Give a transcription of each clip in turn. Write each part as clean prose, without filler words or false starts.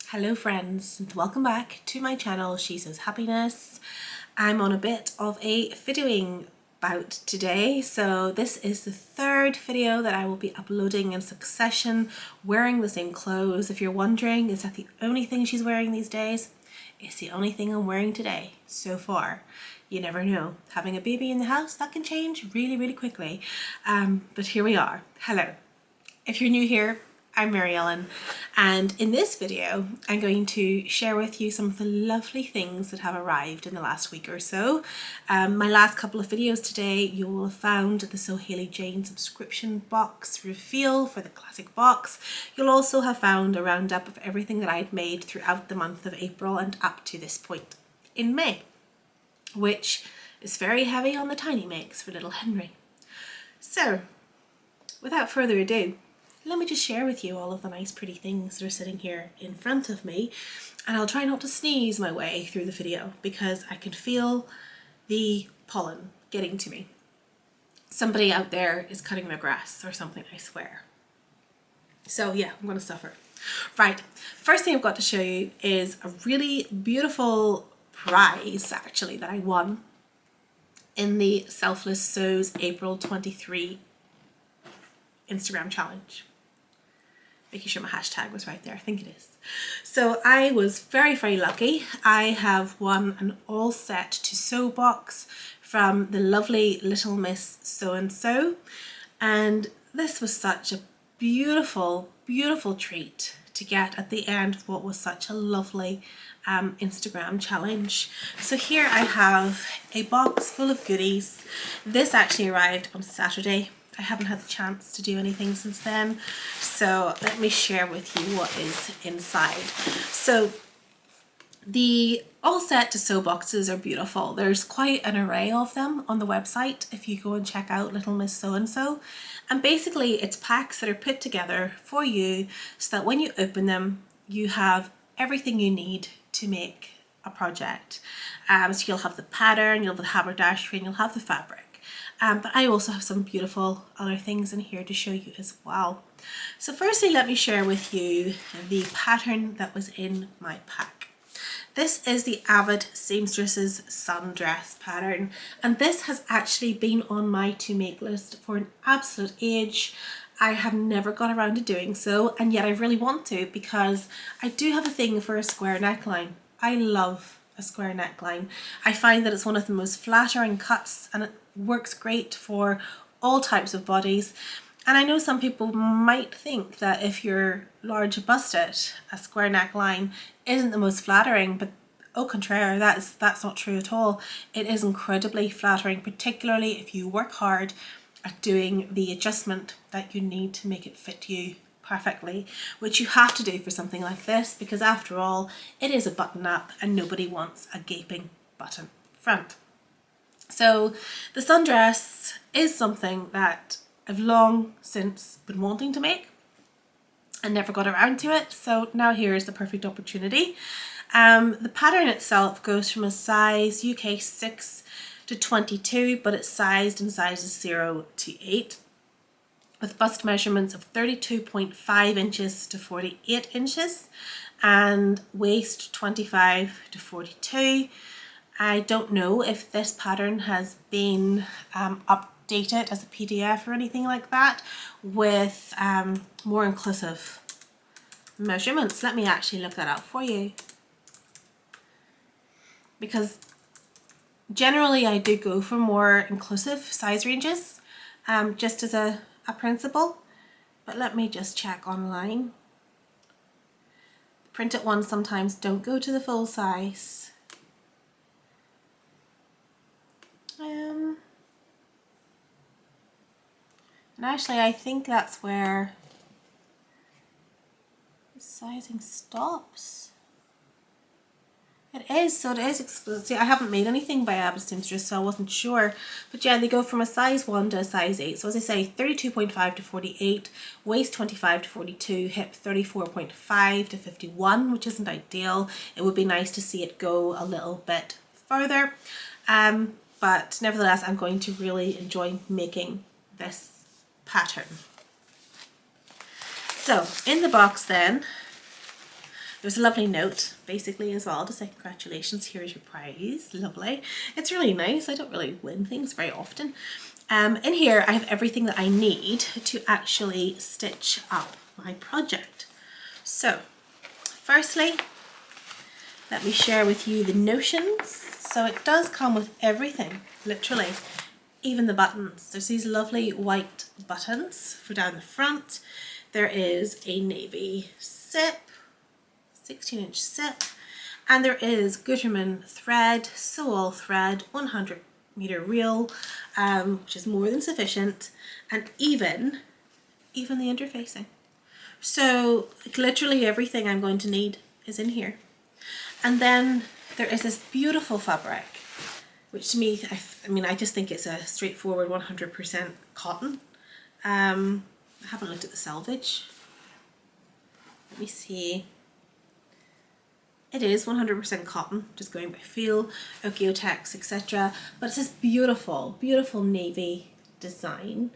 Hello friends, and welcome back to my channel She Sews Happiness. I'm on a bit of a videoing bout today, so this is the third video that I will be uploading in succession wearing the same clothes. If you're wondering, is that the only thing she's wearing these days? It's the only thing I'm wearing today so far. You never know, having a baby in the house, that can change really quickly, but here we are. Hello. If you're new here, I'm Mary Ellen, and in this video I'm going to share with you some of the lovely things that have arrived in the last week or so. My last couple of videos today, you will have found the Sew Hayley Jane subscription box reveal for the classic box. You'll also have found a roundup of everything that I'd made throughout the month of April and up to this point in May, which is very heavy on the tiny makes for little Henry. So without further ado, let me just share with you all of the nice pretty things that are sitting here in front of me, and I'll try not to sneeze my way through the video because I can feel the pollen getting to me. Somebody out there is cutting their grass or something, I swear. So yeah, I'm going to suffer. Right, first thing I've got to show you is a really beautiful prize actually that I won in the Selfless Sews April 23 Instagram challenge. Making sure my hashtag was right there, I think it is. So I was very lucky. I have won an all set to sew box from the lovely Little Miss So and So, and this was such a beautiful treat to get at the end of what was such a lovely Instagram challenge. So here I have a box full of goodies. This actually arrived on Saturday. I haven't had the chance to do anything since then, so let me share with you what is inside. So the all set to sew boxes are beautiful. There's quite an array of them on the website if you go and check out Little Miss So and So, and basically it's packs that are put together for you so that when you open them you have everything you need to make a project. So you'll have the pattern, you'll have the haberdashery, and you'll have the fabric. But I also have some beautiful other things in here to show you as well. So firstly, let me share with you the pattern that was in my pack. This is the Avid Seamstresses Sundress pattern, and this has actually been on my to make list for an absolute age. I have never got around to doing so, and yet I really want to because I do have a thing for a square neckline. I love a square neckline. I find that it's one of the most flattering cuts and it works great for all types of bodies. And I know some people might think that if you're large busted, a square neckline isn't the most flattering, but au contraire, that's not true at all. It is incredibly flattering, particularly if you work hard at doing the adjustment that you need to make it fit you perfectly, which you have to do for something like this because after all it is a button up and nobody wants a gaping button front. So the sundress is something that I've long since been wanting to make and never got around to it, so now here is the perfect opportunity. The pattern itself goes from a size UK 6 to 22, but it's sized in sizes 0 to 8. With bust measurements of 32.5 inches to 48 inches and waist 25 to 42. I don't know if this pattern has been updated as a PDF or anything like that with more inclusive measurements. Let me actually look that up for you, because generally I do go for more inclusive size ranges just as a principle, but let me just check online. Printed ones sometimes don't go to the full size. And actually I think that's where the sizing stops. It is, so it is exclusive. See, I haven't made anything by Avid Seamstress, so I wasn't sure. But yeah, they go from a size 1 to a size 8. So as I say, 32.5 to 48, waist 25 to 42, hip 34.5 to 51, which isn't ideal. It would be nice to see it go a little bit further. But nevertheless, I'm going to really enjoy making this pattern. So in the box then, there's a lovely note basically as well to say congratulations, here's your prize. Lovely. It's really nice. I don't really win things very often. In here I have everything that I need to actually stitch up my project. So firstly, let me share with you the notions. So it does come with everything, literally, even the buttons. There's these lovely white buttons for down the front. There is a navy zip, 16-inch zip, and there is Gutermann thread, sew all thread, 100-meter reel, which is more than sufficient, and even the interfacing. So like, literally everything I'm going to need is in here. And then there is this beautiful fabric, which to me, I just think it's a straightforward 100% cotton. I haven't looked at the selvage. Let me see. It is 100% cotton, just going by feel, Oeko-Tex, etc. But it's this beautiful, beautiful navy design.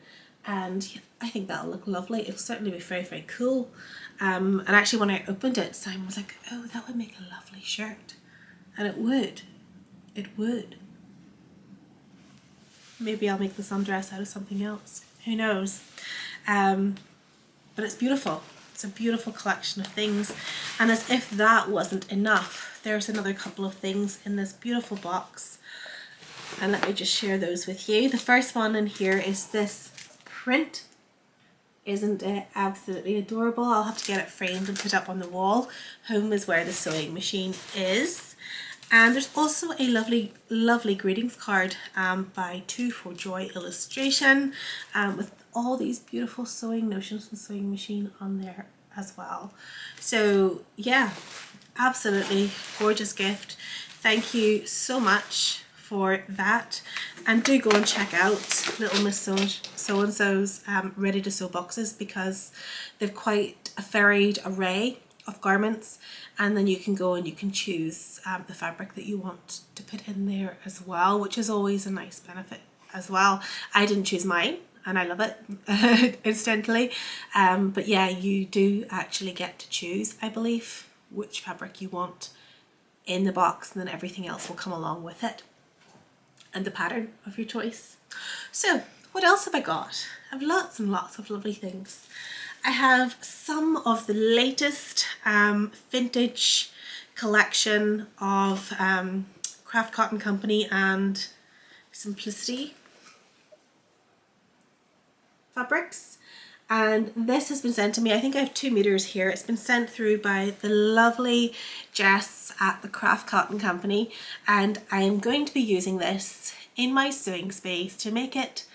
And I think that'll look lovely. It'll certainly be very, very cool. And actually when I opened it, Simon was like, oh, that would make a lovely shirt. And it would. It would. Maybe I'll make the sundress out of something else. Who knows? But it's beautiful. It's a beautiful collection of things. And as if that wasn't enough, there's another couple of things in this beautiful box. And let me just share those with you. The first one in here is this print. Isn't it absolutely adorable? I'll have to get it framed and put up on the wall. Home is where the sewing machine is. And there's also a lovely, lovely greetings card by 2 for Joy Illustration with all these beautiful sewing notions and sewing machine on there as well. So yeah, absolutely gorgeous gift. Thank you so much for that, and do go and check out Little Miss So-and-so's ready to sew boxes, because they've quite a varied array of garments, and then you can go and you can choose the fabric that you want to put in there as well, which is always a nice benefit as well. I didn't choose mine and I love it instantly, but yeah, you do actually get to choose, I believe, which fabric you want in the box, and then everything else will come along with it and the pattern of your choice. So what else have I got? I have lots and lots of lovely things. I have some of the latest vintage collection of Craft Cotton Company and Simplicity fabrics, and this has been sent to me. I think I have 2 meters here. It's been sent through by the lovely Jess at the Craft Cotton Company, and I am going to be using this in my sewing space to make it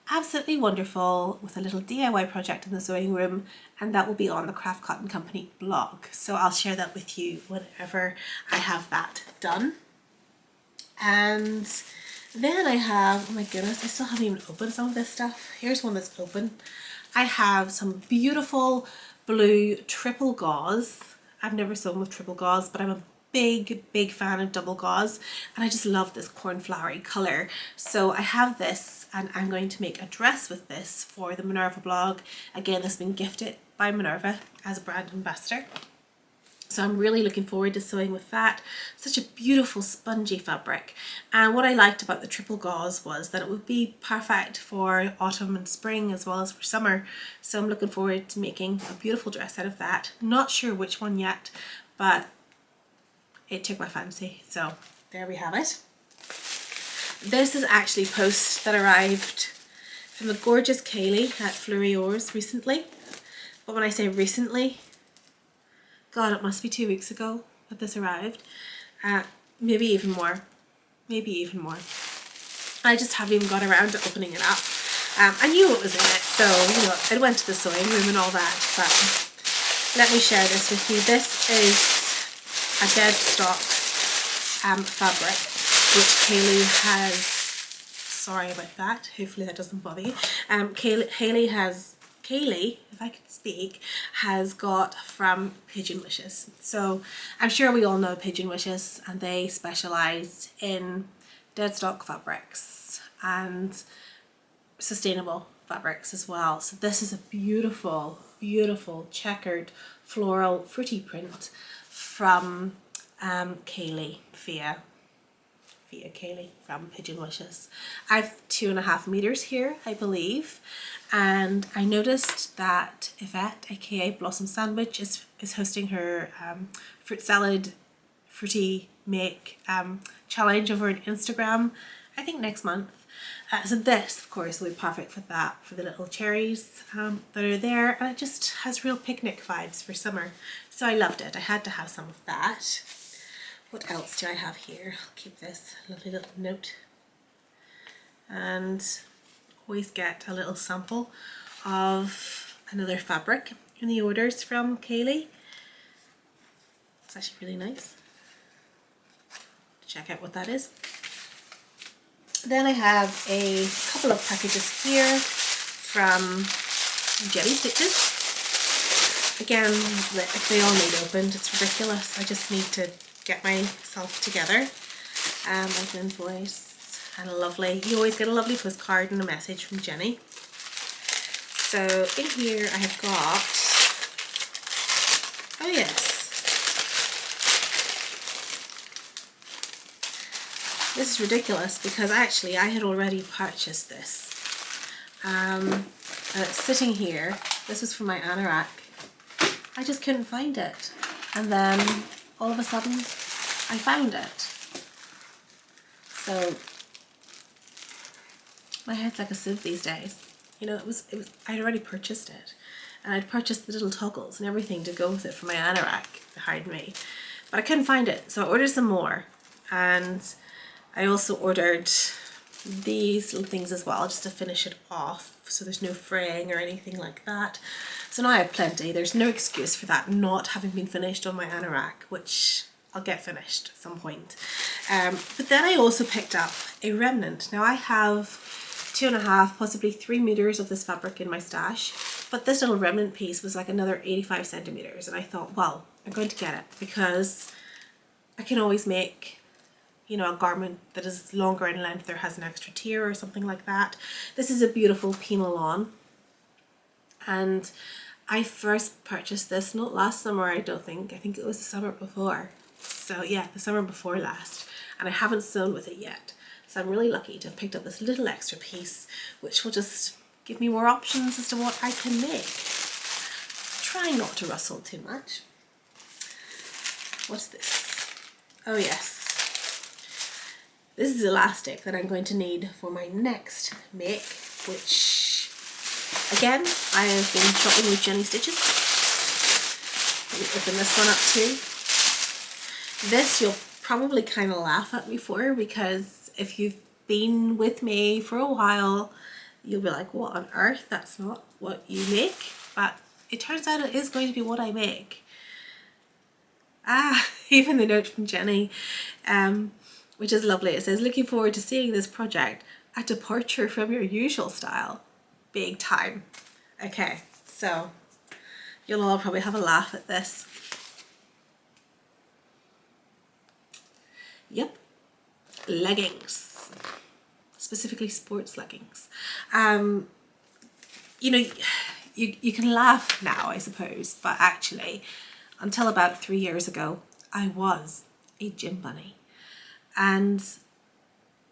absolutely wonderful with a little DIY project in the sewing room, and that will be on the Craft Cotton Company blog. So I'll share that with you whenever I have that done. And then I have, oh my goodness, I still haven't even opened some of this stuff. Here's one that's open. I have some beautiful blue triple gauze. I've never sewn with triple gauze, but I'm a big fan of double gauze, and I just love this cornflowery colour. So I have this, and I'm going to make a dress with this for the Minerva blog. Again, this has been gifted by Minerva as a brand ambassador. So I'm really looking forward to sewing with that. Such a beautiful spongy fabric. And what I liked about the triple gauze was that it would be perfect for autumn and spring as well as for summer. So I'm looking forward to making a beautiful dress out of that. Not sure which one yet, but it took my fancy. So there we have it. This is actually post that arrived from the gorgeous Kaylee at Fleuriors recently. But when I say recently, God, it must be 2 weeks ago that this arrived. Maybe even more. Maybe even more. I just haven't even got around to opening it up. I knew it was in it, so you know, I went to the sewing room and all that. But let me share this with you. This is a dead stock fabric, which Kaylee has. Sorry about that. Hopefully that doesn't bother you. Kaylee, if I could speak, has got from Pigeon Wishes. So I'm sure we all know Pigeon Wishes, and they specialise in dead stock fabrics and sustainable fabrics as well. So this is a beautiful beautiful checkered floral fruity print from Kaylee, Fia Kaylee from Pigeon Wishes. I've 2.5 meters here, I believe, and I noticed that Yvette, aka Blossom Sandwich, is hosting her fruit salad fruity make challenge over on Instagram, I think next month. So this, of course, will be perfect for that, for the little cherries that are there, and it just has real picnic vibes for summer. So I loved it. I had to have some of that. What else do I have here? I'll keep this lovely little note. And always get a little sample of another fabric in the orders from Kaylee. It's actually really nice. Check out what that is. Then I have a couple of packages here from Jelly Stitches. Again, they all need opened. It's ridiculous. I just need to get myself together. Like an invoice and a lovely, you always get a lovely postcard and a message from Jenny. So in here I have got, oh yes, this is ridiculous because actually I had already purchased this. It's sitting here. This was for my anorak. I just couldn't find it, and then all of a sudden I found it. So my head's like a sieve these days. You know, it was I'd already purchased it, and I'd purchased the little toggles and everything to go with it for my anorak behind me, but I couldn't find it, so I ordered some more, and I also ordered these little things as well, just to finish it off, so there's no fraying or anything like that. So now I have plenty. There's no excuse for that not having been finished on my anorak, which I'll get finished at some point. But then I also picked up a remnant. Now I have 2.5, possibly 3 meters of this fabric in my stash, but this little remnant piece was like another 85 centimeters, and I thought, well, I'm going to get it because I can always make, you know, a garment that is longer in length or has an extra tier or something like that. This is a beautiful Pima lawn, and I first purchased this not last summer, I don't think. I think it was the summer before. So yeah, the summer before last, and I haven't sewn with it yet. So I'm really lucky to have picked up this little extra piece, which will just give me more options as to what I can make. Try not to rustle too much. What's this? Oh yes. This is elastic that I'm going to need for my next make, which again, I have been shopping with Jenny Stitches. Let me open this one up too. This you'll probably kind of laugh at me for, because if you've been with me for a while, you'll be like, what on earth? That's not what you make. But it turns out it is going to be what I make. Even the note from Jenny, which is lovely. It says, looking forward to seeing this project, a departure from your usual style. Big time. Okay, so you'll all probably have a laugh at this. Yep, leggings, specifically sports leggings. You know, you can laugh now, I suppose, but actually, until about 3 years ago, I was a gym bunny. And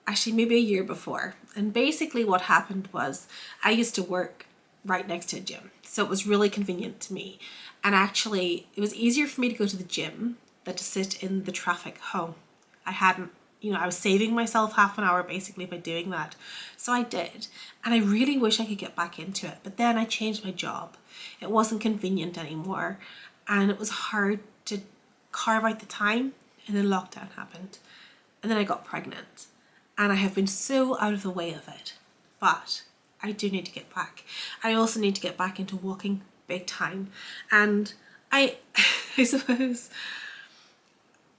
actually maybe a year before. And basically what happened was I used to work right next to a gym. So it was really convenient to me. And actually it was easier for me to go to the gym than to sit in the traffic home. I was saving myself half an hour basically by doing that. So I did. And I really wish I could get back into it. But then I changed my job. It wasn't convenient anymore. And it was hard to carve out the time. And then lockdown happened. And then I got pregnant. And I have been so out of the way of it. But I do need to get back. I also need to get back into walking big time. And I suppose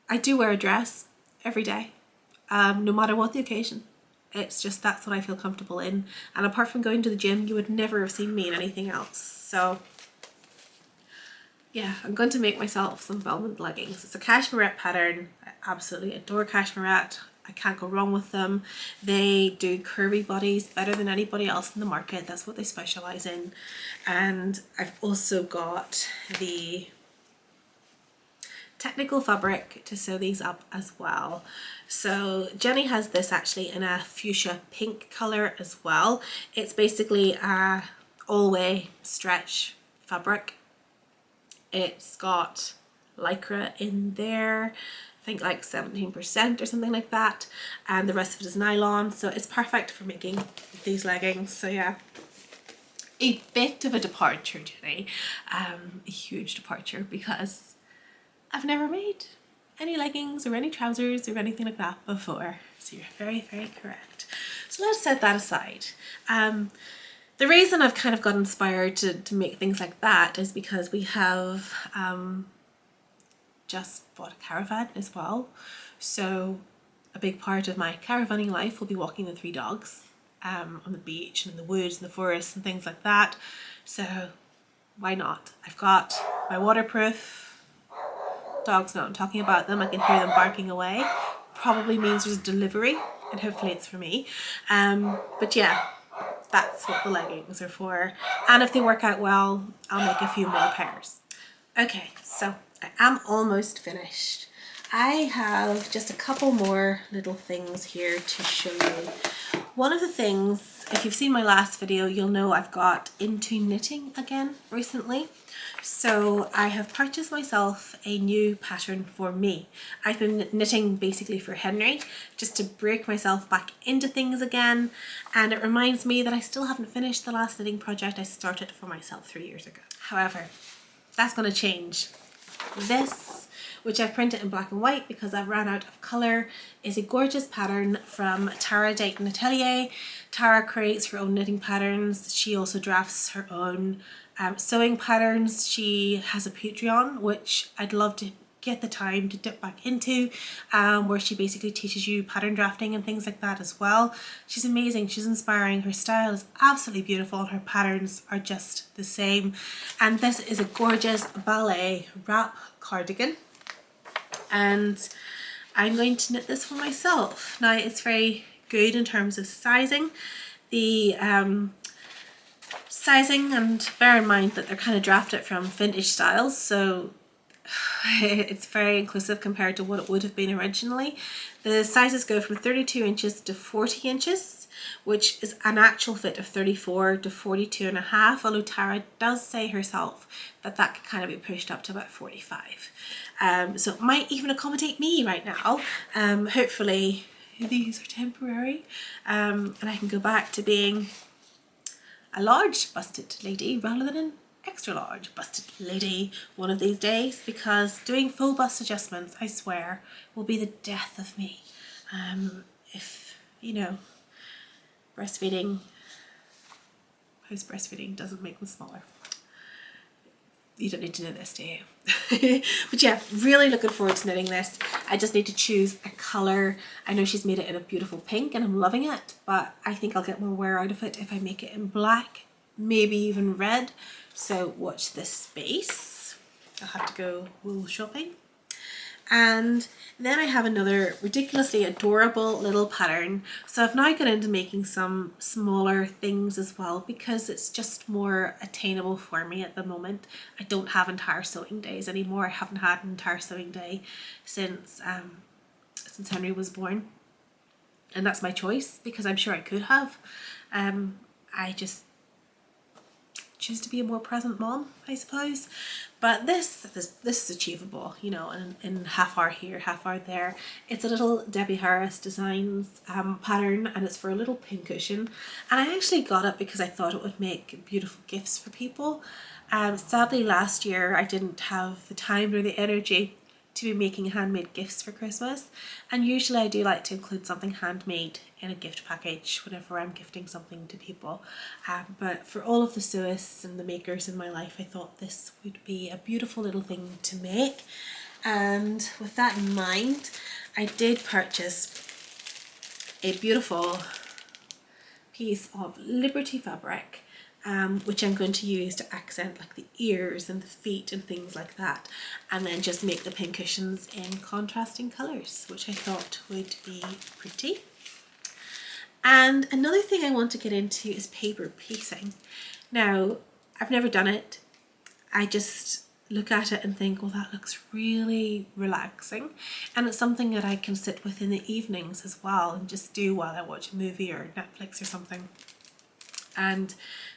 I do wear a dress every day, no matter what the occasion. It's just that's what I feel comfortable in. And apart from going to the gym, you would never have seen me in anything else. So yeah, I'm going to make myself some velvet leggings. It's a cashmerette pattern. I absolutely adore cashmerette. I can't go wrong with them. They do curvy bodies better than anybody else in the market. That's what they specialize in. And I've also got the technical fabric to sew these up as well. So Jenny has this actually in a fuchsia pink color as well. It's basically a all-way stretch fabric. It's got lycra in there, I think like 17% or something like that, and the rest of it is nylon, so it's perfect for making these leggings. So yeah, a bit of a departure, Jenny, a huge departure, because I've never made any leggings or any trousers or anything like that before. So you're very, very correct. So let's set that aside. The reason I've kind of got inspired to make things like that is because we have just bought a caravan as well. So a big part of my caravanning life will be walking the 3 dogs on the beach and in the woods and the forest and things like that. So why not? I've got my waterproof dogs now. I'm talking about them. I can hear them barking away. Probably means there's a delivery, and hopefully it's for me. But yeah, that's what the leggings are for. And if they work out well, I'll make a few more pairs. Okay, so I am almost finished. I have just a couple more little things here to show you. One of the things, if you've seen my last video, you'll know I've got into knitting again recently. So I have purchased myself a new pattern for me. I've been knitting basically for Henry, just to break myself back into things again. And it reminds me that I still haven't finished the last knitting project I started for myself 3 years ago. However, that's going to change. This, which I've printed in black and white because I've run out of colour, is a gorgeous pattern from Tara Dayton Atelier. Tara creates her own knitting patterns. She also drafts her own sewing patterns. She has a Patreon, which I'd love to get the time to dip back into, where she basically teaches you pattern drafting and things like that as well. She's amazing, she's inspiring, her style is absolutely beautiful, and her patterns are just the same. And this is a gorgeous ballet wrap cardigan, and I'm going to knit this for myself. Now it's very good in terms of sizing. The sizing, and bear in mind that they're kind of drafted from vintage styles, so it's very inclusive compared to what it would have been originally. The sizes go from 32 inches to 40 inches, which is an actual fit of 34 to 42 and a half, although Tara does say herself that that could kind of be pushed up to about 45. So it might even accommodate me right now. Hopefully these are temporary, and I can go back to being a large busted lady rather than an extra large busted lady one of these days, because doing full bust adjustments, I swear, will be the death of me. If, you know, breastfeeding, post-breastfeeding doesn't make them smaller. You don't need to know this, do you? But yeah, really looking forward to knitting this. I just need to choose a colour. I know she's made it in a beautiful pink and I'm loving it, but I think I'll get more wear out of it if I make it in black, maybe even red. So watch this space. I'll have to go wool shopping. And then I have another ridiculously adorable little pattern. So I've now got into making some smaller things as well, because it's just more attainable for me at the moment. I don't have entire sewing days anymore. I haven't had an entire sewing day since Henry was born. And that's my choice, because I'm sure I could have. I just choose to be a more present mom, I suppose. But this is achievable, you know, in half hour here, half hour there. It's a little Debbie Harris Designs pattern, and it's for a little pincushion. And I actually got it because I thought it would make beautiful gifts for people. Sadly, last year I didn't have the time or the energy to be making handmade gifts for Christmas, and usually I do like to include something handmade in a gift package whenever I'm gifting something to people, but for all of the sewists and the makers in my life, I thought this would be a beautiful little thing to make. And with that in mind, I did purchase a beautiful piece of Liberty fabric. which I'm going to use to accent like the ears and the feet and things like that, and then just make the pin cushions in contrasting colours, which I thought would be pretty. And another thing I want to get into is paper piecing. Now, I've never done it. I just look at it and think, well, that looks really relaxing, and it's something that I can sit with in the evenings as well and just do while I watch a movie or Netflix or something. And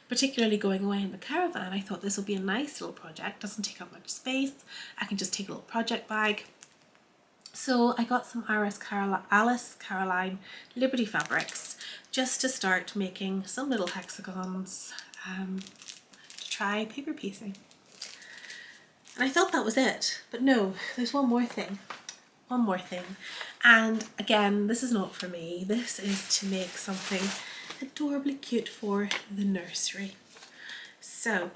particularly going away in the caravan, I thought this will be a nice little project. Doesn't take up much space. I can just take a little project bag. So I got some Alice Caroline Liberty fabrics just to start making some little hexagons to try paper piecing. And I thought that was it, but no, there's one more thing. And again, this is not for me. This is to make something adorably cute for the nursery. So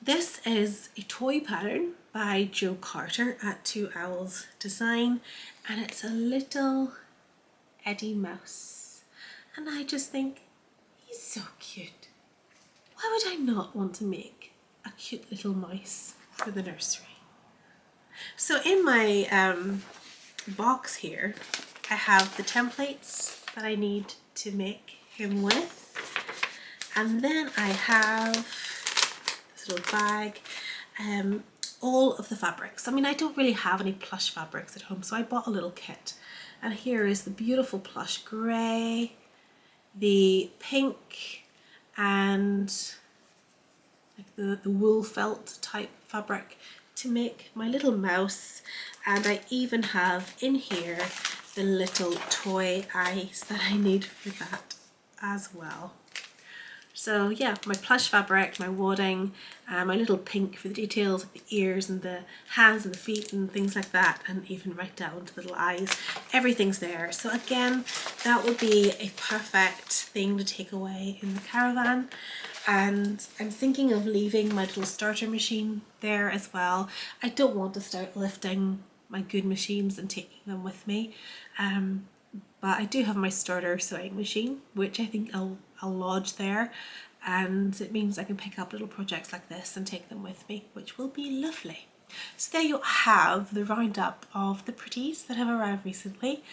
this is a toy pattern by Jo Carter at Two Owls Design, and it's a little Eddie mouse. And I just think, he's so cute. Why would I not want to make a cute little mouse for the nursery? So in my box here, I have the templates that I need to make him with, and then I have this little bag, all of the fabrics. I mean, I don't really have any plush fabrics at home, so I bought a little kit, and here is the beautiful plush grey, the pink, and like the wool felt type fabric to make my little mouse. And I even have in here the little toy eyes that I need for that as well. So yeah, my plush fabric, my wadding, my little pink for the details, like the ears and the hands and the feet and things like that, and even right down to the little eyes. Everything's there. So again, that would be a perfect thing to take away in the caravan. And I'm thinking of leaving my little starter machine there as well. I don't want to start lifting my good machines and taking them with me. But I do have my starter sewing machine, which I think I'll lodge there, and it means I can pick up little projects like this and take them with me, which will be lovely. So there you have the roundup of the pretties that have arrived recently,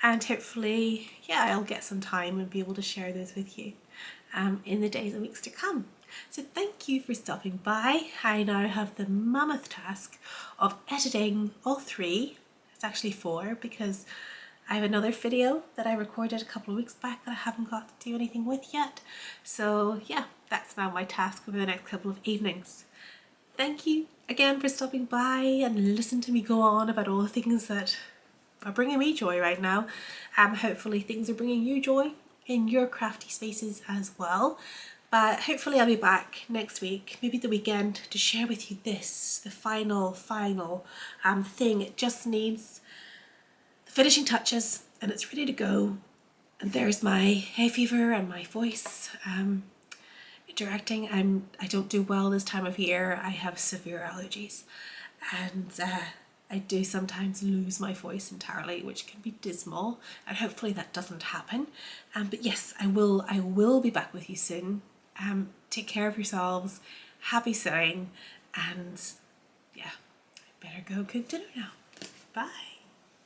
and hopefully, yeah, I'll get some time and be able to share those with you in the days and weeks to come. So thank you for stopping by. I now have the mammoth task of editing all three. It's actually 4 because I have another video that I recorded a couple of weeks back that I haven't got to do anything with yet. So yeah, that's now my task over the next couple of evenings. Thank you again for stopping by and listen to me go on about all the things that are bringing me joy right now. Hopefully things are bringing you joy in your crafty spaces as well. But hopefully I'll be back next week, maybe the weekend, to share with you this, the final thing. It just needs the finishing touches and it's ready to go. And there's my hay fever and my voice interacting. I don't do well this time of year. I have severe allergies, and I do sometimes lose my voice entirely, which can be dismal, and hopefully that doesn't happen. But yes, I will be back with you soon. Take care of yourselves, happy sewing, and yeah, I better go cook dinner now. Bye.